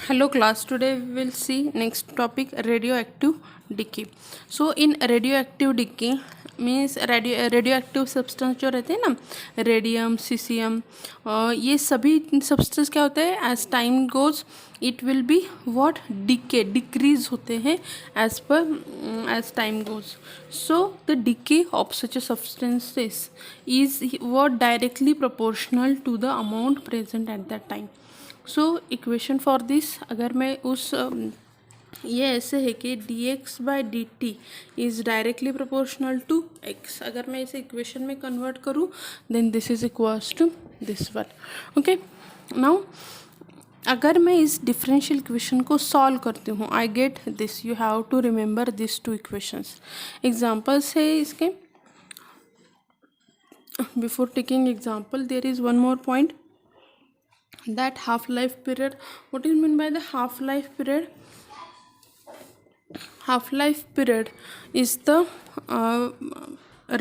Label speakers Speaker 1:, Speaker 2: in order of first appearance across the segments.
Speaker 1: Hello class, today we will see next topic radioactive decay. So in radioactive decay means radioactive substance जो रहते हैं ना, radium, caesium, ये सभी substance क्या होते हैं, as time goes it will be what decay decrease होते हैं as time goes. So the decay of such a substances is what directly proportional to the amount present at that time. So equation for this, अगर मैं उस ये ऐसे है कि D X by D T is directly proportional to X. अगर मैं इसे इक्वेशन में कन्वर्ट करूँ then this is equals to this one. Okay, now अगर मैं इस डिफरेंशियल इक्वेशन को सॉल्व करती हूँ I get this. You have to remember this two equations. Examples है इसके. Before taking example there is one more point, that half life period. What is meant by the half life period? Half life period is the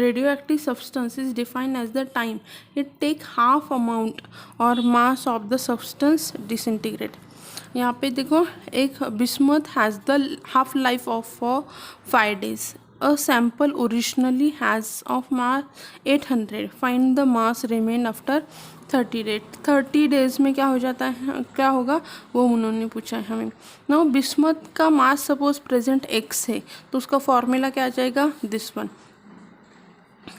Speaker 1: radioactive substance is defined as the time it take half amount or mass of the substance disintegrate. यहाँ पे देखो, एक bismuth has the half life of 5 days. A sample originally has of mass 800. Find the mass remain after 30 days. 30 days में क्या हो जाता है, क्या होगा वो उन्होंने पूछा है हमें. नाउ बिस्मथ का मास सपोज प्रेजेंट x है तो उसका फॉर्मूला क्या आ जाएगा, दिस वन.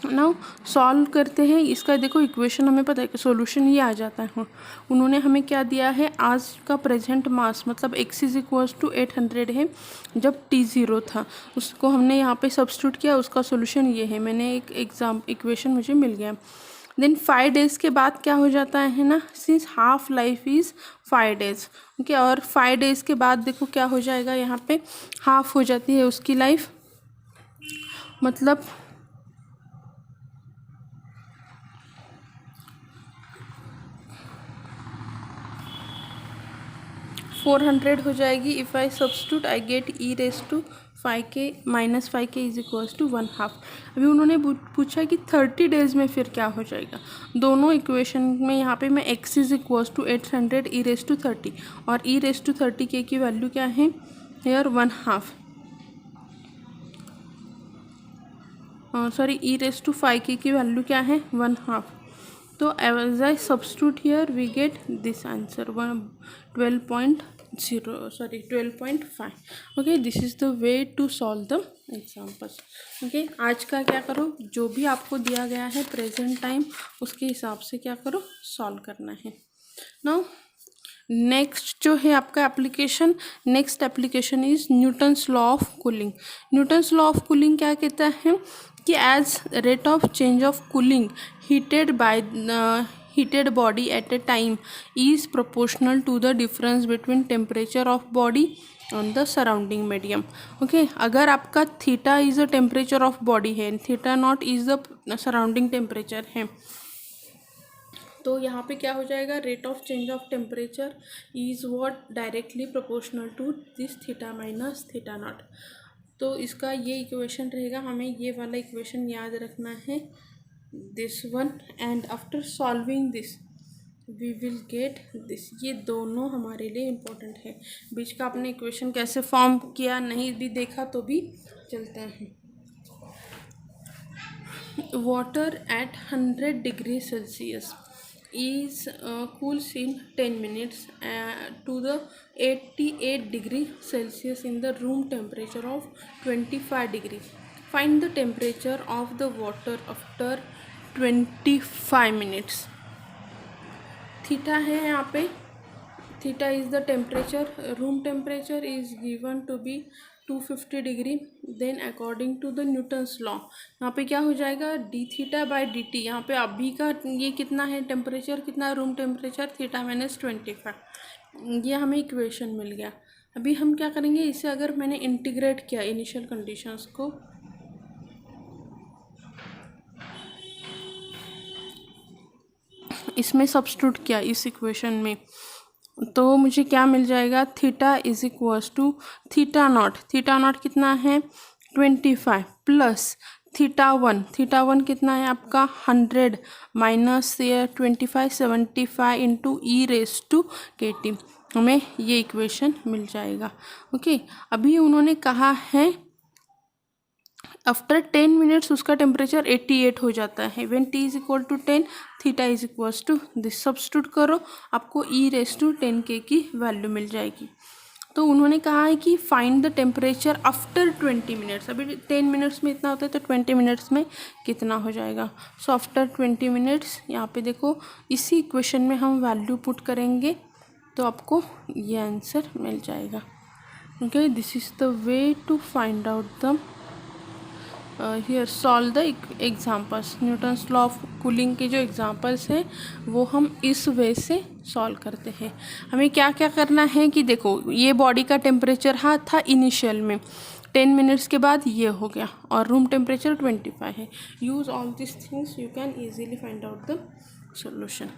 Speaker 1: नाउ सॉल्व करते हैं इसका. देखो इक्वेशन हमें पता है कि सॉल्यूशन ये आ जाता है. उन्होंने हमें क्या दिया है, आज का प्रेजेंट मास मतलब x इज इक्वल्स टू 800 है जब t 0 था. उसको हमने यहाँ पे सब्स्टिट्यूट किया, उसका सॉल्यूशन ये है. मैंने एक इक्वेशन मुझे मिल गया. देन 5 डेज़ के बाद क्या हो जाता है ना, since half life is 5 days. Okay, और 5 डेज़ के बाद देखो क्या हो जाएगा, यहाँ पे हाफ हो जाती है उसकी लाइफ. मतलब 400 हो जाएगी. If I substitute I get E raise to 5k minus 5k is equals to 1/2. अभी उन्होंने पूछा कि 30 डेज़ में फिर क्या हो जाएगा. दोनों इक्वेशन में यहाँ पे मैं x is equals to 800 E raise to 30 और ई रेस टू 30k की वैल्यू क्या है here 1/2. Sorry, E raise to 5k की वैल्यू क्या है 1/2. तो as I substitute here we get this answer 12.5. Okay, this is the way to solve the examples. Okay, आज का क्या करो, जो भी आपको दिया गया है प्रेजेंट टाइम उसके हिसाब से क्या करो, सॉल्व करना है. नाउ नेक्स्ट जो है आपका application, next application is Newton's law of cooling. Newton's law of cooling क्या कहता है कि as rate of change of cooling heated body at a time is proportional to the difference between temperature of body on the surrounding medium. Okay, अगर आपका theta is a temperature of body है, theta naught is the surrounding temperature है, तो यहाँ पे क्या हो जाएगा, rate of change of temperature is what directly proportional to this theta minus theta naught. तो इसका ये इक्वेशन रहेगा, हमें ये वाला इक्वेशन याद रखना है, this one. And after solving this we will get this. ये दोनों हमारे लिए इम्पोर्टेंट है. बीच का आपने इक्वेशन कैसे फॉर्म किया नहीं भी देखा तो भी चलता है. Water at 100 degree Celsius is cools in 10 minutes to the 88 degree Celsius in the room temperature of 25 degree. Find the temperature of the water after 25 minutes. Theta है यहाँ पे, theta is the temperature, room temperature is given to be 250 degree. Then according to the Newton's law यहाँ पे क्या हो जाएगा, D theta by D T. यहाँ पे अभी का ये कितना है, टेम्परेचर कितना है, रूम टेम्परेचर थीटा माइनस 25. ये हमें इक्वेशन मिल गया. अभी हम क्या करेंगे, इसे अगर मैंने इंटीग्रेट किया इनिशियल कंडीशंस को, इसमें सब्स्टिट्यूट किया इस इक्वेशन में, तो मुझे क्या मिल जाएगा, theta is equals to theta not. Theta not कितना है 25 प्लस थीटा वन कितना है आपका 100 minus 25 75 into E raise to K T. हमें ये इक्वेशन मिल जाएगा। ओके, अभी उन्होंने कहा है आफ्टर 10 मिनट्स उसका टेम्परेचर 88 हो जाता है। When t is equal to 10 theta is equal to this, substitute करो, आपको e⁻10k की वैल्यू मिल जाएगी। तो उन्होंने कहा है कि find the temperature after 20 minutes. अभी 10 मिनट्स में इतना होता है तो 20 मिनट्स में कितना हो जाएगा। सो आफ्टर 20 मिनट्स यहाँ पे देखो, इसी इक्वेशन में हम वैल्यू पुट करेंगे तो आपको ये आंसर मिल जाएगा। Okay, this is the way to find out the here solve the examples. Newton's law of cooling के जो एग्जाम्पल्स हैं वो हम इस वे से सॉल्व करते हैं। हमें क्या क्या करना है कि देखो, ये बॉडी का टेम्परेचर हाँ था इनिशियल में, 10 मिनट्स के बाद ये हो गया, और रूम टेम्परेचर 25 है। Use all this things, you can easily find out the solution.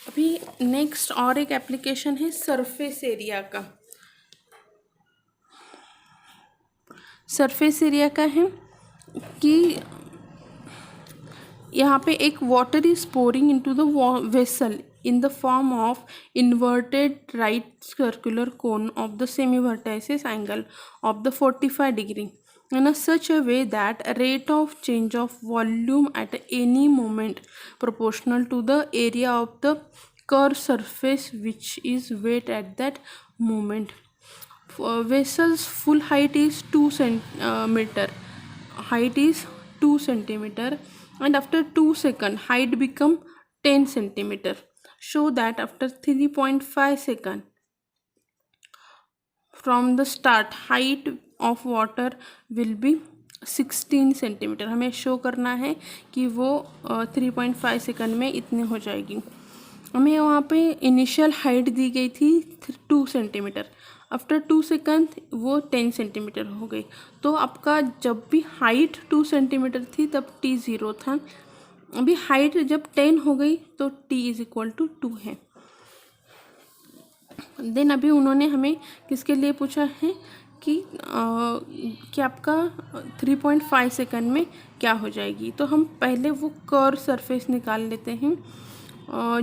Speaker 1: अभी नेक्स्ट और एक एप्लीकेशन है सरफेस एरिया का। सरफेस एरिया का है कि यहाँ पे एक water is pouring into the vessel in the form of inverted right circular cone of the semi-vertices angle of the 45 degree in a such a way that a rate of change of volume at any moment proportional to the area of the curved surface which is weight at that moment. Vessel's full height is 2 centimeter. Height is 2 centimeter, and after 2 seconds height become 10 centimeter. Show that after 3.5 seconds from the start height of water will be 16 centimetre. हमें show करना है कि वो 3.5 second में इतने हो जाएगी। हमें वहाँ पे इनिशियल हाइट दी गई थी 2 सेंटीमीटर, आफ्टर 2 सेकंड वो 10 सेंटीमीटर हो गई। तो आपका जब भी हाइट 2 सेंटीमीटर थी तब t 0 था, अभी हाइट जब 10 हो गई तो t इज इक्वल टू 2 है। देन अभी उन्होंने हमें किसके लिए पूछा है कि आपका 3.5 सेकंड में क्या हो जाएगी। तो हम पहले वो कर्व सरफेस निकाल लेते हैं।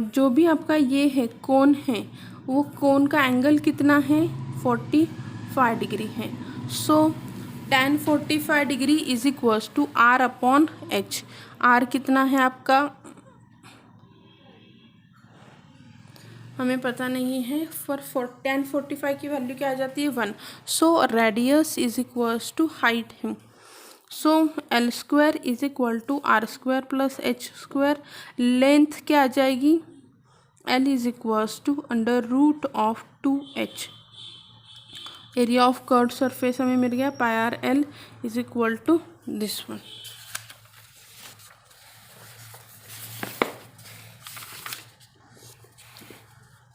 Speaker 1: जो भी आपका ये है कोन है, वो कोन का एंगल कितना है 45 डिग्री है। So tan 45 degree is equals to r upon h। r कितना है आपका हमें पता नहीं है, फॉर tan 45 की वैल्यू क्या आ जाती है 1। So radius is equals to height है। So l square is equal to r square plus h square. Length क्या आ जाएगी l is equals to under root of 2h। Area of curved surface हमें मिल गया pi r l is equal to this one.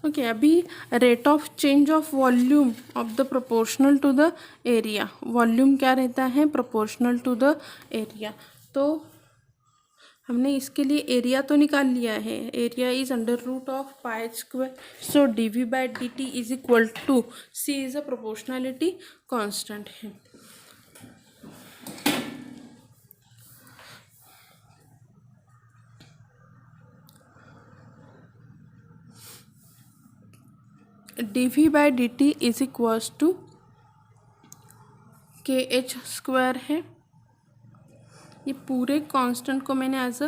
Speaker 1: Okay, अभी rate of change of volume of the proportional to the area. Volume क्या रहता है proportional to the area. तो हमने इसके लिए एरिया तो निकाल लिया है, area is under root of pi square. So dv by dt is equal to c is a proportionality constant है। dv by dt is equals to kh square है। ये पूरे कांस्टेंट को मैंने एज अ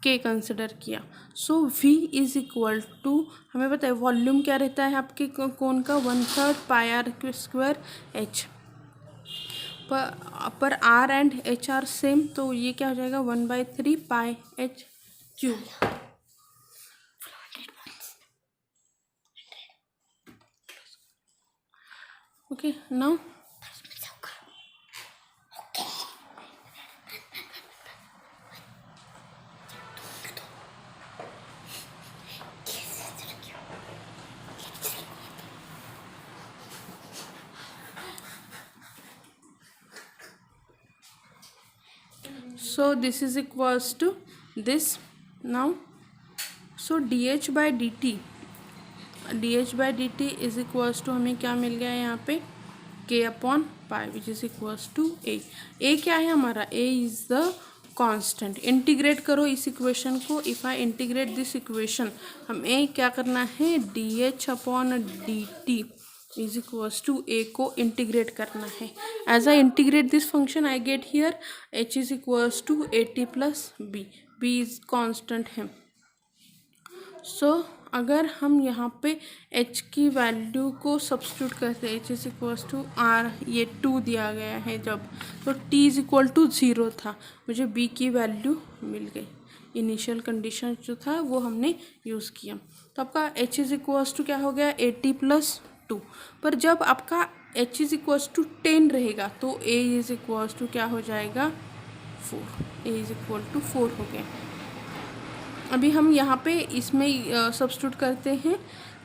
Speaker 1: के कंसिडर किया। सो v is equal to, हमें पता है वॉल्यूम क्या रहता है आपके कोन का 1/3 पाई आर स्क्वायर h, पर r and h are same, तो ये क्या हो जाएगा 1/3 pi h cube. Okay, now so this is equals to this now. so dh by dt is equals to हमें क्या मिल गया यहाँ पे k upon pi which is equals to a। क्या है हमारा a is the constant. Integrate करो इस इक्वेशन को। If I integrate this equation, हमें क्या करना है, dh/dt is equals to a को इंटीग्रेट करना है। As I integrate this function I get here h is equals to at plus b। b is constant है। सो अगर हम यहाँ पे h की वैल्यू को सब्स्टिट्यूट करते हैं, h is equals to r, ये 2 दिया गया है जब, तो t इज इक्वल टू 0 था, मुझे b की वैल्यू मिल गई। इनिशियल कंडीशन जो था वो हमने यूज़ किया, तो आपका h इज इक्वल्स टू क्या हो गया, 80 प्लस 2। पर जब आपका h इज इक्वल्स टू 10 रहेगा तो a इज इक्वल्स टू क्या हो जाएगा, 4। a इज इक्वल टू 4 हो गया। अभी हम यहाँ पे इसमें सब्स्टिट्यूट करते हैं।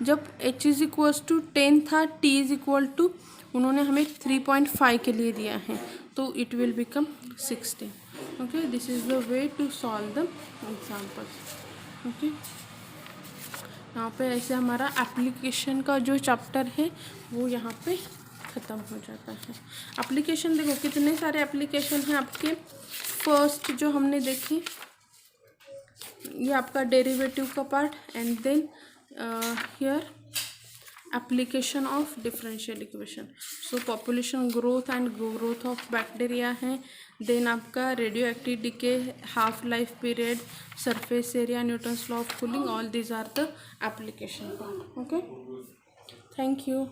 Speaker 1: जब h इज इक्वल्स टू 10 था, t इज इक्वल टू, उन्होंने हमें 3.5 के लिए दिया है, तो it will become 16। Okay, this is the way to solve the examples. Okay, यहाँ पे ऐसे हमारा एप्लीकेशन का जो चैप्टर है वो यहाँ पे ख़त्म हो जाता है। एप्लीकेशन देखो कितने सारे एप्लीकेशन हैं आपके। फर्स्ट जो हमने देखे, ये आपका डेरिवेटिव का part, and then here application of differential equation. So population growth and growth of bacteria है, देन आपका radioactive decay, half life period, surface area, Newton's law of cooling, all these are the application part. Okay, thank you.